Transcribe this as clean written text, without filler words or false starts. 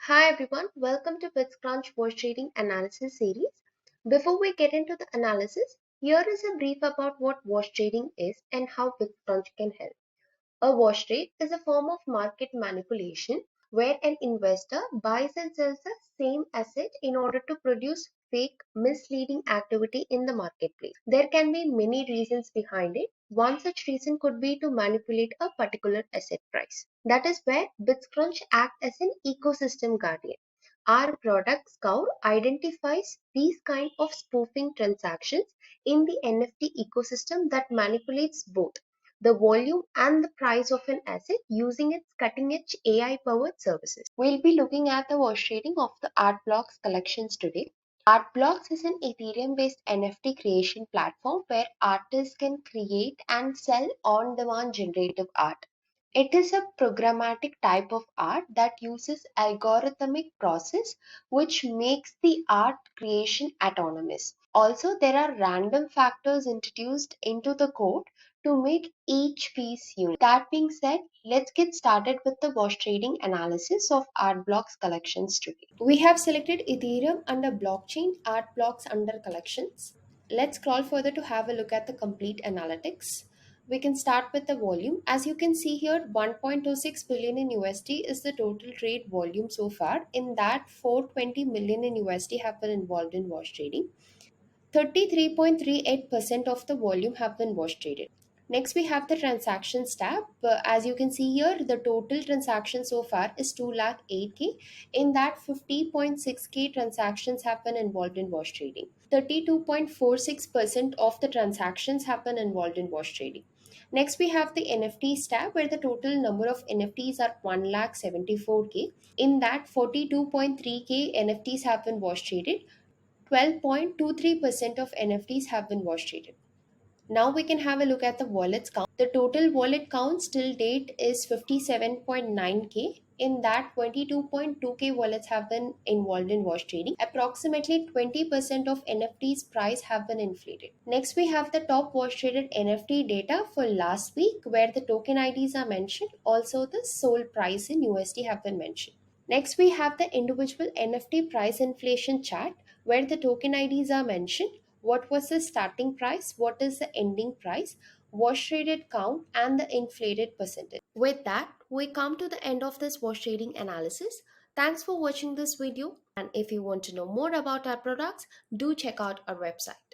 Hi everyone, welcome to bitsCrunch Washtrading Analysis series. Before we get into the analysis, here is a brief about what wash trading is and how bitsCrunch can help. A wash trade is a form of market manipulation where an investor buys and sells the same asset in order to produce fake, misleading activity in the marketplace. There can be many reasons behind it. One such reason could be to manipulate a particular asset price. That is where bitsCrunch acts as an ecosystem guardian. Our product Scour identifies these kind of spoofing transactions in the NFT ecosystem that manipulates both the volume and the price of an asset using its cutting-edge AI-powered services. We'll be looking at the wash trading of the art blocks collections today. Art blocks is an Ethereum-based NFT creation platform where artists can create and sell on-demand generative art. It is a programmatic type of art that uses algorithmic process which makes the art creation autonomous. Also, there are random factors introduced into the code to make each piece unique. That being said, let's get started with the wash trading analysis of art blocks collections today. We have selected Ethereum under blockchain, art blocks under collections. Let's scroll further to have a look at the complete analytics. We can start with the volume. As you can see here, 1.26 billion in USD is the total trade volume so far. In that, 420 million in USD have been involved in wash trading. 33.38% of the volume have been wash traded. Next, we have the transactions tab. As you can see here, the total transaction so far is 208K. In that, 50.6K transactions have been involved in wash trading. 32.46% of the transactions have been involved in wash trading. Next, we have the NFTs tab where the total number of NFTs are 1,74K. In that, 42.3K NFTs have been wash traded. 12.23% of NFTs have been wash traded. Now we can have a look at the wallets count. The total wallet count till date is 57.9K. In that, 22.2K wallets have been involved in wash trading. Approximately 20% of NFT's price have been inflated. Next, we have the top wash traded NFT data for last week where the token IDs are mentioned. Also, the sold price in USD have been mentioned. Next, we have the individual NFT price inflation chart where the token IDs are mentioned, what was the starting price, what is the ending price, wash traded count, and the inflated percentage. With that, we come to the end of this wash trading analysis. Thanks for watching this video, and if you want to know more about our products, do check out our website.